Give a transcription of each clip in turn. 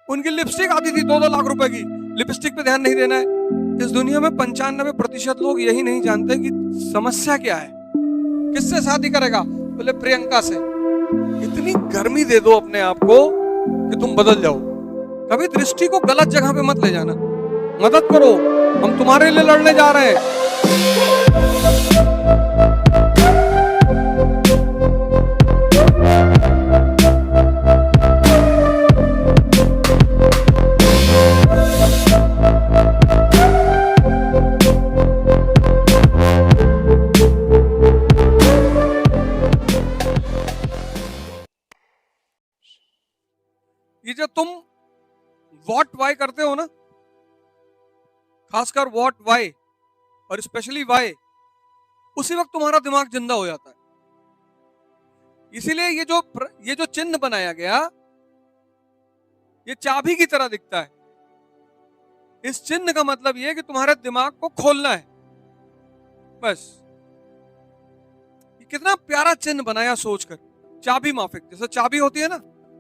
उनकी लिपस्टिक आती थी 2-2 लाख रुपए की, लिपस्टिक पे ध्यान नहीं देना है। इस दुनिया में 95% लोग यही नहीं जानते कि समस्या क्या है। किससे शादी करेगा? बोले प्रियंका से। इतनी गर्मी दे दो अपने आप को कि तुम बदल जाओ। कभी दृष्टि को गलत जगह पे मत ले जाना। मदद करो, हम तुम्हारे लिए लड़ने जा रहे हैं। ये जो तुम वॉट वाई करते हो ना, खासकर वॉट वाई और स्पेशली वाई, उसी वक्त तुम्हारा दिमाग जिंदा हो जाता है। इसीलिए ये जो चिन्ह बनाया गया, ये चाबी की तरह दिखता है। इस चिन्ह का मतलब ये है कि तुम्हारे दिमाग को खोलना है, बस। ये कितना प्यारा चिन्ह बनाया सोचकर। चाबी माफिक, जैसे चाबी होती है ना,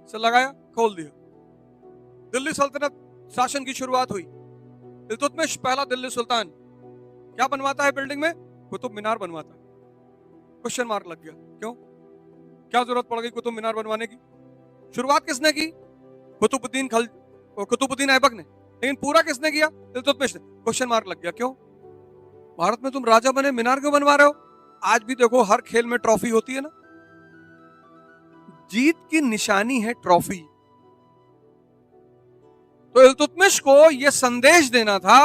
से लगाया, खोल दिया। दिल्ली सल्तनत शासन की शुरुआत हुई। इल्तुतमिश पहला दिल्ली सुल्तान क्या बनवाता है बिल्डिंग में? कुतुब मीनार बनवाता है। क्वेश्चन मार्क लग गया, क्यों? क्या जरूरत पड़ गई कुतुब मीनार बनवाने की? शुरुआत किसने की? कुतुबुद्दीन ऐबक ने। लेकिन पूरा किसने किया? इल्तुतमिश ने। क्वेश्चन मार्क लग गया, क्यों? भारत में तुम राजा बने, मीनार क्यों बनवा रहे हो? आज भी देखो हर खेल में ट्रॉफी होती है ना, जीत की निशानी है ट्रॉफी। तो इल्तुतमिश को यह संदेश देना था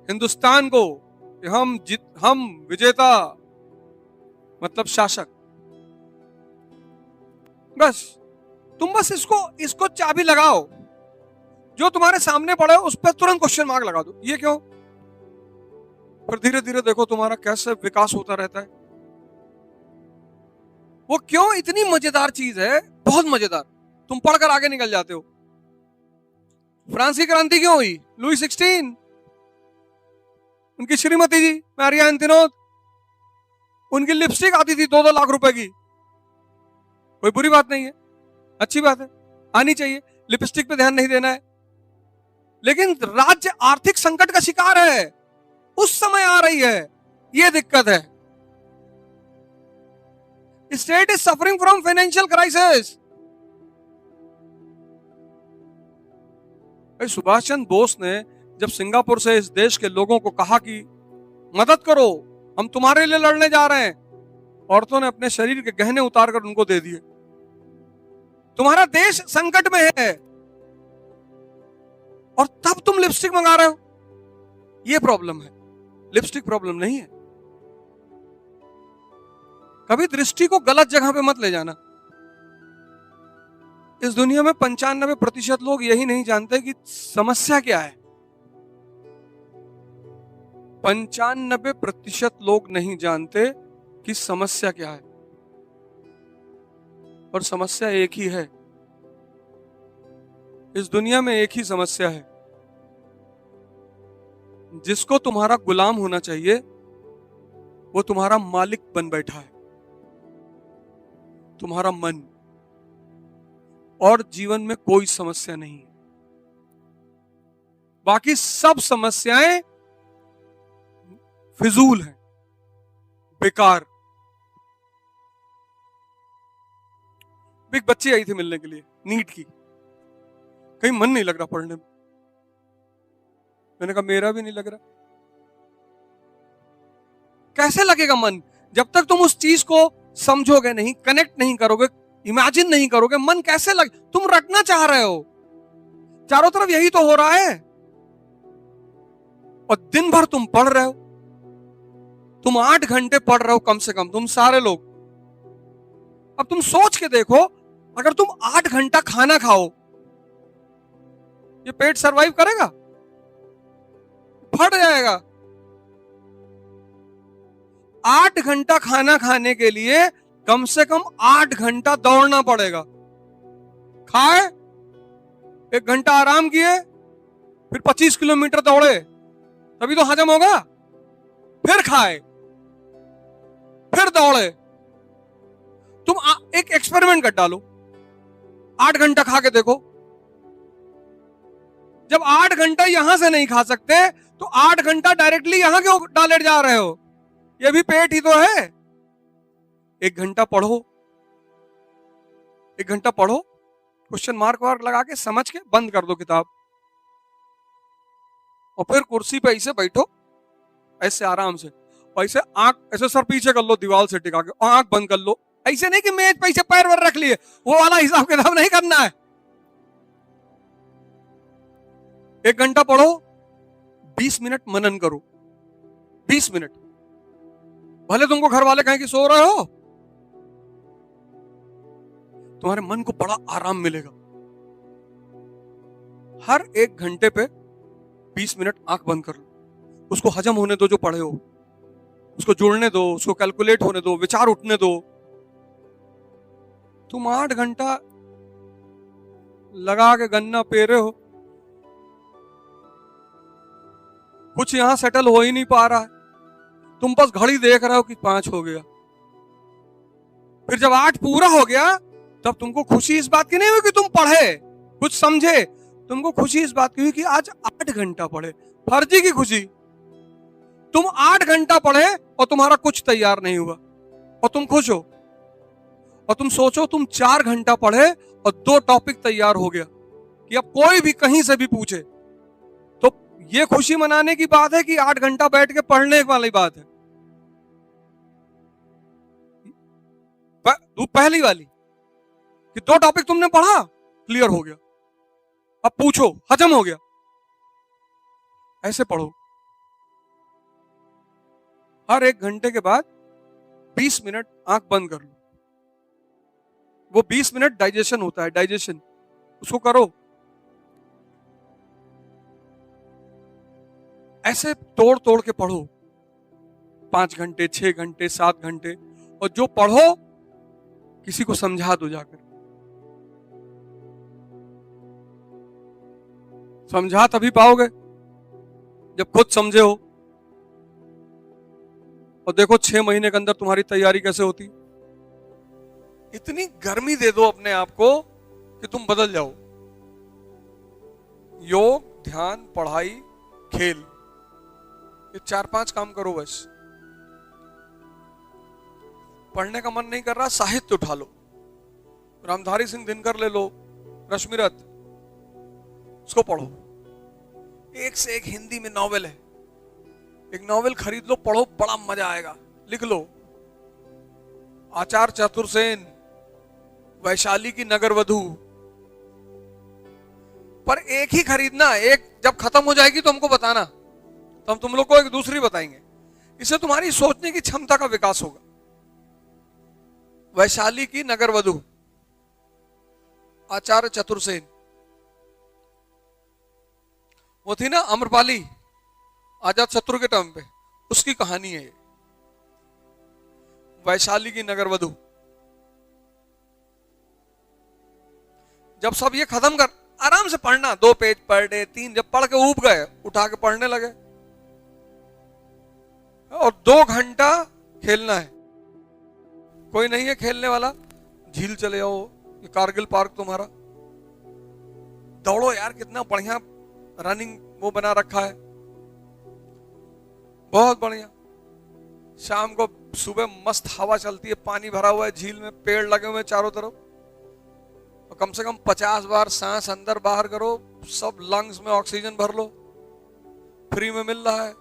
हिंदुस्तान को कि हम विजेता, मतलब शासक। बस तुम बस इसको चाबी लगाओ। जो तुम्हारे सामने पड़े उस पर तुरंत क्वेश्चन मार्क लगा दो। ये क्यों? फिर धीरे धीरे देखो तुम्हारा कैसे विकास होता रहता है। वो क्यों इतनी मजेदार चीज है, बहुत मजेदार। तुम पढ़कर आगे निकल जाते हो। फ्रांस की क्रांति क्यों हुई? लुई 16, उनकी श्रीमती जी मैरी एंटिनोत, उनकी लिपस्टिक आती थी 2-2 लाख रुपए की। कोई बुरी बात नहीं है, अच्छी बात है, आनी चाहिए। लिपस्टिक पे ध्यान नहीं देना है। लेकिन राज्य आर्थिक संकट का शिकार है, उस समय आ रही है, यह दिक्कत है। State is suffering from financial crisis. Subhash Chandra Bose ने जब सिंगापुर से इस देश के लोगों को कहा कि मदद करो, हम तुम्हारे लिए लड़ने जा रहे हैं, औरतों ने अपने शरीर के गहने उतारकर उनको दे दिए। तुम्हारा देश संकट में है और तब तुम लिपस्टिक मंगा रहे हो। यह प्रॉब्लम है, लिपस्टिक प्रॉब्लम नहीं है। कभी दृष्टि को गलत जगह पे मत ले जाना। इस दुनिया में 95% लोग यही नहीं जानते कि समस्या क्या है। 95% लोग नहीं जानते कि समस्या क्या है। और समस्या एक ही है। इस दुनिया में एक ही समस्या है। जिसको तुम्हारा गुलाम होना चाहिए वो तुम्हारा मालिक बन बैठा है, तुम्हारा मन। और जीवन में कोई समस्या नहीं है। बाकी सब समस्याएं फिजूल हैं, बेकार। एक बच्ची आई थी मिलने के लिए, नीट की। कहीं मन नहीं लग रहा पढ़ने में। मैंने कहा मेरा भी नहीं लग रहा। कैसे लगेगा मन? जब तक तुम उस चीज को समझोगे नहीं, कनेक्ट नहीं करोगे, इमेजिन नहीं करोगे, मन कैसे लगे? तुम रटना चाह रहे हो, चारों तरफ यही तो हो रहा है। और दिन भर तुम पढ़ रहे हो। तुम 8 घंटे पढ़ रहे हो कम से कम, तुम सारे लोग। अब तुम सोच के देखो, अगर तुम 8 घंटा खाना खाओ, ये पेट सरवाइव करेगा? फट जाएगा। 8 घंटा खाना खाने के लिए कम से कम 8 घंटा दौड़ना पड़ेगा। खाए, 1 घंटा आराम किए, फिर 25 किलोमीटर दौड़े, तभी तो हजम होगा। फिर खाए, फिर दौड़े। तुम एक एक्सपेरिमेंट कर डालो, 8 घंटा खा के देखो, जब 8 घंटा यहां से नहीं खा सकते तो 8 घंटा डायरेक्टली यहां क्यों डाले जा रहे हो? ये भी पेट ही तो है। 1 घंटा पढ़ो, 1 घंटा पढ़ो, क्वेश्चन मार्क वार्क लगा के समझ के बंद कर दो किताब, और फिर कुर्सी पे ऐसे बैठो, ऐसे आराम से, ऐसे आंख ऐसे सर पीछे कर लो दीवार से टिका के, आंख बंद कर लो। ऐसे नहीं कि मेज पे ऐसे पैर वर रख लिए, वो वाला हिसाब किताब नहीं करना है। 1 घंटा पढ़ो, 20 मिनट मनन करो, 20 मिनट। भले तुमको घर वाले कहें कि सो रहे हो, तुम्हारे मन को बड़ा आराम मिलेगा। हर 1 घंटे पे 20 मिनट आंख बंद कर लो, उसको हजम होने दो जो पढ़े हो, उसको जुड़ने दो, उसको कैलकुलेट होने दो, विचार उठने दो। तुम 8 घंटा लगा के गन्ना पे रहे हो, कुछ यहां सेटल हो ही नहीं पा रहा है, तुम बस घड़ी देख रहे हो कि 5 हो गया। फिर जब 8 पूरा हो गया तब तुमको खुशी इस बात की नहीं हुई कि तुम पढ़े, कुछ समझे, तुमको खुशी इस बात की हुई कि आज 8 घंटा पढ़े। फर्जी की खुशी। तुम 8 घंटा पढ़े और तुम्हारा कुछ तैयार नहीं हुआ और तुम खुश हो। और तुम सोचो तुम 4 घंटा पढ़े और 2 टॉपिक तैयार हो गया कि अब कोई भी कहीं से भी पूछे, तो ये खुशी मनाने की बात है कि 8 घंटा बैठ के पढ़ने वाली बात है? पहली वाली कि 2 टॉपिक तुमने पढ़ा, क्लियर हो गया, अब पूछो, हजम हो गया। ऐसे पढ़ो। हर 1 घंटे के बाद 20 मिनट आंख बंद कर लो। वो 20 मिनट डाइजेशन होता है, डाइजेशन, उसको करो। ऐसे तोड़ तोड़ के पढ़ो, 5 घंटे, 6 घंटे, 7 घंटे, और जो पढ़ो किसी को समझा दो जाकर। समझा तभी पाओगे जब खुद समझे हो। और देखो 6 महीने के अंदर तुम्हारी तैयारी कैसे होती। इतनी गर्मी दे दो अपने आप को कि तुम बदल जाओ। योग, ध्यान, पढ़ाई, खेल, ये 4-5 काम करो बस। पढ़ने का मन नहीं कर रहा, साहित्य उठा लो, रामधारी सिंह दिनकर ले लो, रश्मिरथ, उसको पढ़ो। एक से एक हिंदी में नॉवेल है, एक नॉवेल खरीद लो, पढ़ो, बड़ा मजा आएगा। लिख लो आचार्य चतुर्सेन, वैशाली की नगरवधु, पर एक ही खरीदना, एक जब खत्म हो जाएगी तो हमको बताना, तो हम तुम लोग को एक दूसरी बताएंगे। इससे तुम्हारी सोचने की क्षमता का विकास होगा। वैशाली की नगरवधु, आचार्य चतुर्सेन। वो थी ना अम्रपाली, आजाद शत्रु के टाइम पे, उसकी कहानी है ये, वैशाली की नगरवधु। जब सब ये खत्म कर, आराम से पढ़ना, 2 पेज पर डे, 3, जब पढ़ के ऊब गए, उठा के पढ़ने लगे। और 2 घंटा खेलना है। कोई नहीं है खेलने वाला, झील चले जाओ, ये कारगिल पार्क तुम्हारा, दौड़ो यार, कितना बढ़िया रनिंग वो बना रखा है, बहुत बढ़िया। शाम को सुबह मस्त हवा चलती है, पानी भरा हुआ है झील में, पेड़ लगे हुए हैं चारों तरफ, और कम से कम 50 बार सांस अंदर बाहर करो, सब लंग्स में ऑक्सीजन भर लो, फ्री में मिल रहा है।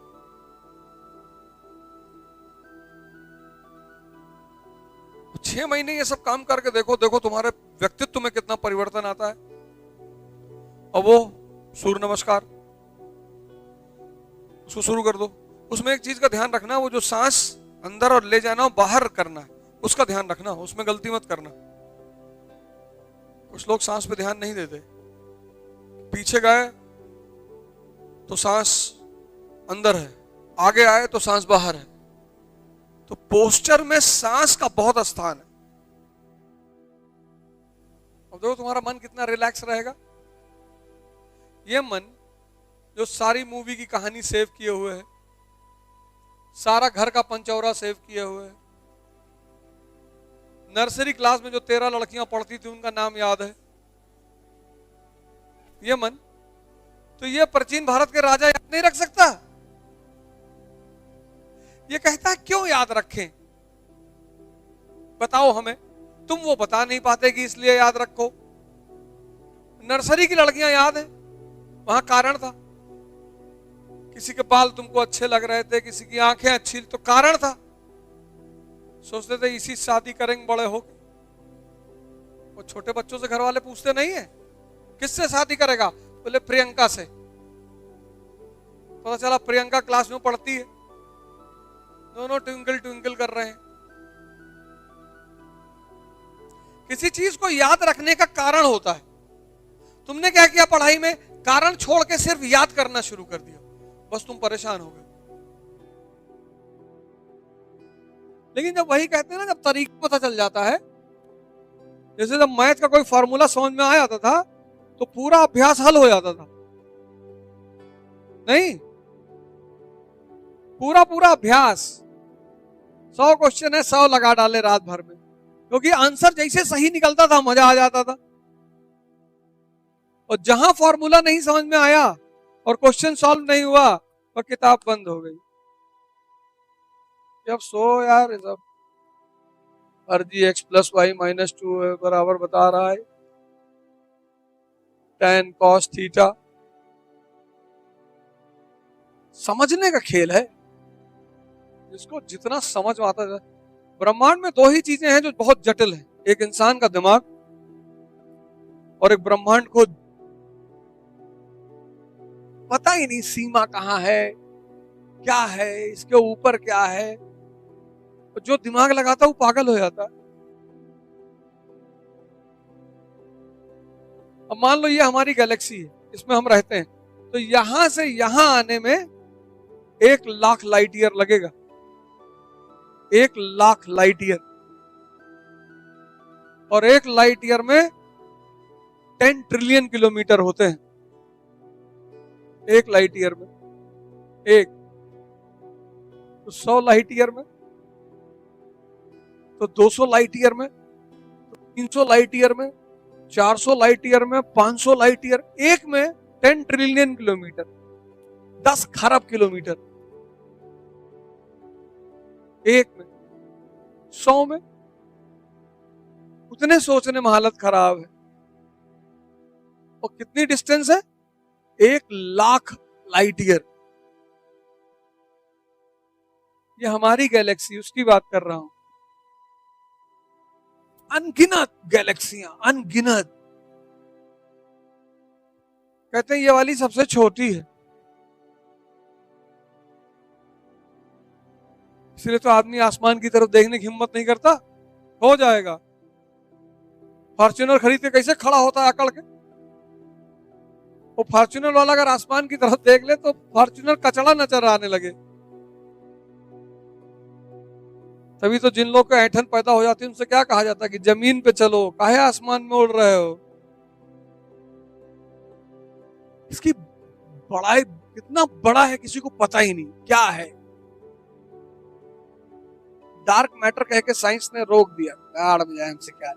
तो 6 महीने ये सब काम करके देखो, देखो तुम्हारे व्यक्तित्व में कितना परिवर्तन आता है। और वो सूर्य नमस्कार, उसको शुरू कर दो। उसमें एक चीज का ध्यान रखना, वो जो सांस अंदर और ले जाना और बाहर करना है, उसका ध्यान रखना, उसमें गलती मत करना। कुछ लोग सांस पे ध्यान नहीं देते, पीछे गए तो सांस अंदर है, आगे आए तो सांस बाहर है। तो पोस्चर में सांस का बहुत स्थान है। अब देखो तुम्हारा मन कितना रिलैक्स रहेगा। ये मन जो सारी मूवी की कहानी सेव किए हुए है, सारा घर का पंचौरा सेव किए हुए है, नर्सरी क्लास में जो 13 लड़कियां पढ़ती थी उनका नाम याद है, ये मन तो ये प्राचीन भारत के राजा याद नहीं रख सकता? ये कहता है क्यों याद रखें, बताओ हमें। तुम वो बता नहीं पाते कि इसलिए याद रखो। नर्सरी की लड़कियां याद है, वहां कारण था। किसी के बाल तुमको अच्छे लग रहे थे, किसी की आंखें अच्छी, तो कारण था। सोचते थे इसी शादी करेंगे बड़े होके। वो छोटे बच्चों से घर वाले पूछते नहीं है किससे शादी करेगा, बोले प्रियंका से। पता चला प्रियंका क्लास में पढ़ती है, दोनों ट्विंकल ट्विंकल कर रहे हैं। किसी चीज को याद रखने का कारण होता है। तुमने क्या किया पढ़ाई में, कारण छोड़ के सिर्फ याद करना शुरू कर दिया, बस तुम परेशान हो गए। लेकिन जब वही कहते हैं ना, जब तरीका पता चल जाता है, जैसे जब मैथ का कोई फार्मूला समझ में आ जाता था तो पूरा अभ्यास हल हो जाता था। नहीं, पूरा पूरा अभ्यास, 100 क्वेश्चन है 100 लगा डाले रात भर में, क्योंकि आंसर जैसे सही निकलता था मजा आ जाता था। और जहां फॉर्मूला नहीं समझ में आया और क्वेश्चन सॉल्व नहीं हुआ, वह किताब बंद हो गई। जब सो यार सब अर्जी x प्लस वाई माइनस 2 बराबर बता रहा है tan cos थीटा। समझने का खेल है, जिसको जितना समझ में आता है। ब्रह्मांड में दो ही चीजें हैं जो बहुत जटिल है, एक इंसान का दिमाग और एक ब्रह्मांड खुद। पता ही नहीं सीमा कहां है, क्या है, इसके ऊपर क्या है। जो दिमाग लगाता है वो पागल हो जाता है। अब मान लो ये हमारी गैलेक्सी है, इसमें हम रहते हैं, तो यहां से यहां आने में 1,00,000 लाइट ईयर लगेगा। 1,00,000 लाइट ईयर, और 1 लाइट ईयर में 10 ट्रिलियन किलोमीटर होते हैं। 1 लाइट ईयर में एक, तो 100 लाइट ईयर में, तो 200 लाइट ईयर में, तो 300 लाइट ईयर में, 400 लाइट ईयर में, 500 लाइट ईयर। एक में 10 ट्रिलियन किलोमीटर, 10 खरब किलोमीटर। एक में, 100 में, उतने सोचने में हालत खराब है। और कितनी डिस्टेंस है, 1,00,000 लाइट ईयर। ये हमारी गैलेक्सी, उसकी बात कर रहा हूं। अनगिनत गैलेक्सियां, अनगिनत। कहते हैं ये वाली सबसे छोटी है, इसलिए तो आदमी आसमान की तरफ देखने की हिम्मत नहीं करता। हो जाएगा, फॉर्च्यूनर खरीद के कैसे खड़ा होता है अकड़ के। वो फॉर्च्यूनर वाला अगर आसमान की तरफ देख ले तो फॉर्च्यूनर कचड़ा नजर आने लगे। तभी तो जिन लोग को ऐंठन पैदा हो जाती है उनसे क्या कहा जाता है कि जमीन पे चलो, काहे आसमान में उड़ रहे हो। इसकी बड़ाई कितना बड़ा है किसी को पता ही नहीं क्या है। डार्क मैटर कह के साइंस ने रोक दिया, गाड़ में जाए हमसे क्या।